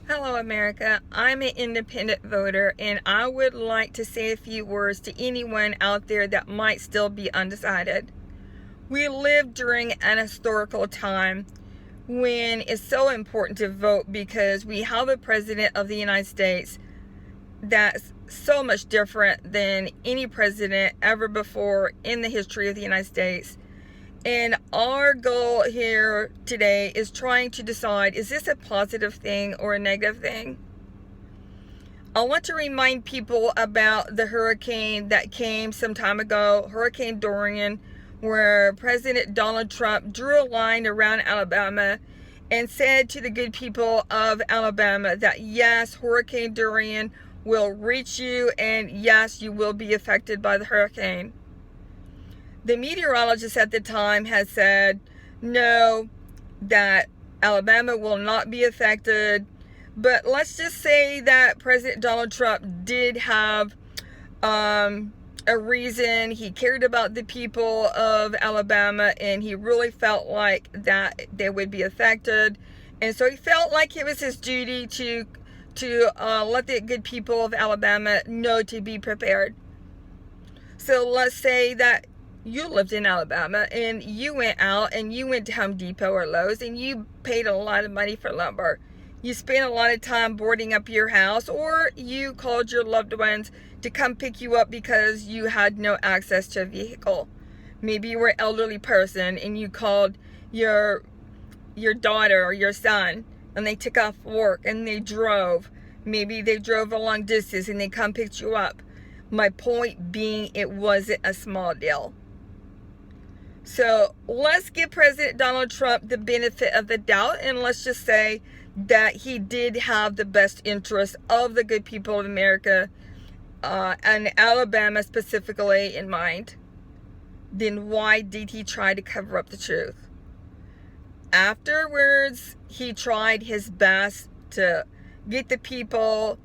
Hello, America. I'm an independent voter, and I would like to say a few words to anyone out there that might still be undecided. We live during an historical time when it's so important to vote because we have a president of the United States that's so much different than any president ever before in the history of the United States. And our goal here today is trying to decide, is this a positive thing or a negative thing? I want to remind people about the hurricane that came some time ago, Hurricane Dorian, where President Donald Trump drew a line around Alabama and said to the good people of Alabama that yes, Hurricane Dorian will reach you, and yes, you will be affected by the hurricane. The meteorologist at the time had said no, that Alabama will not be affected. But let's just say that President Donald Trump did have a reason. He cared about the people of Alabama, and he really felt like that they would be affected. And so he felt like it was his duty to let the good people of Alabama know to be prepared. So let's say that you lived in Alabama and you went out and you went to Home Depot or Lowe's and you paid a lot of money for lumber. You spent a lot of time boarding up your house, or you called your loved ones to come pick you up because you had no access to a vehicle. Maybe you were an elderly person and you called your daughter or your son and they took off work and they drove. Maybe they drove a long distance and they come pick you up. My point being, it wasn't a small deal. So let's give President Donald Trump the benefit of the doubt, and let's just say that he did have the best interest of the good people of America and Alabama specifically in mind. Then why did he try to cover up the truth? Afterwards, he tried his best to get the people,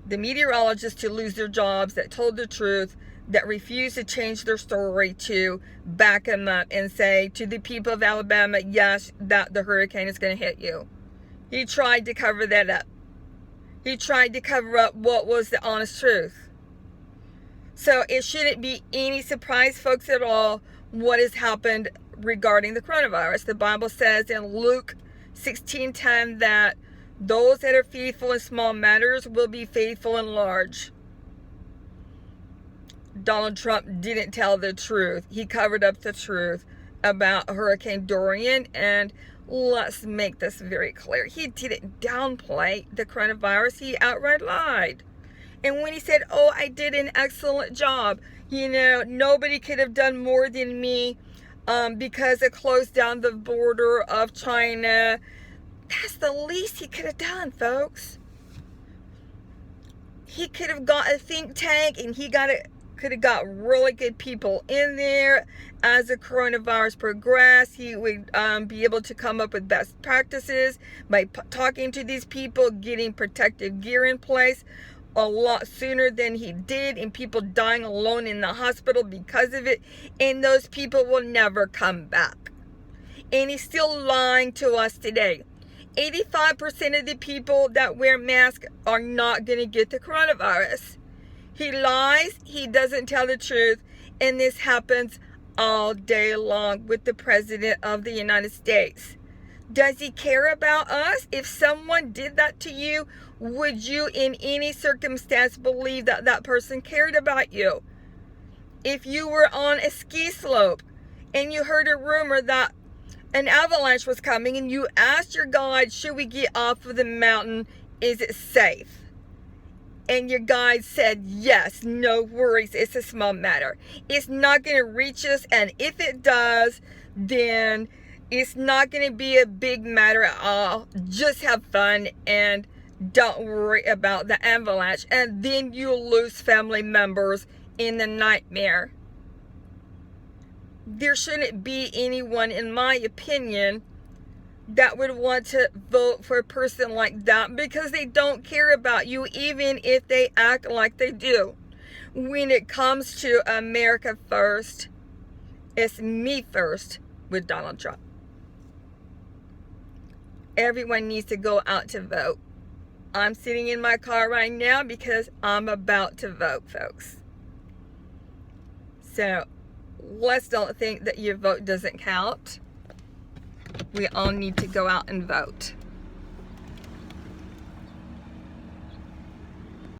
the meteorologists, to lose their jobs that told the truth, that refused to change their story, to back him up and say to the people of Alabama, yes, that the hurricane is going to hit you. He tried to cover that up. He tried to cover up what was the honest truth. So it shouldn't be any surprise, folks, at all what has happened regarding the coronavirus. The Bible says in Luke 16:10 that those that are faithful in small matters will be faithful in large. Donald Trump didn't tell the truth. He covered up the truth about Hurricane Dorian, and let's make this very clear. He didn't downplay the coronavirus. He outright lied. And when he said, oh, I did an excellent job, nobody could have done more than me because it closed down the border of China, that's the least he could have done, folks. He could have got a think tank, and could have got really good people in there. As the coronavirus progressed, he would be able to come up with best practices by talking to these people, getting protective gear in place a lot sooner than he did, and people dying alone in the hospital because of it, and those people will never come back. And he's still lying to us today. 85% of the people that wear masks are not going to get the coronavirus. He lies, he doesn't tell the truth, and this happens all day long with the President of the United States. Does he care about us? If someone did that to you, would you in any circumstance believe that that person cared about you? If you were on a ski slope and you heard a rumor that an avalanche was coming and you asked your guide, should we get off of the mountain? Is it safe? And your guide said, yes, no worries, it's a small matter. It's not going to reach us, and if it does, then it's not going to be a big matter at all. Just have fun and don't worry about the avalanche. And then you'll lose family members in the nightmare. There shouldn't be anyone, in my opinion, that would want to vote for a person like that because they don't care about you, even if they act like they do. When it comes to America first, it's me first with Donald Trump. Everyone needs to go out to vote. I'm sitting in my car right now because I'm about to vote, folks. So let's don't think that your vote doesn't count. We all need to go out and vote.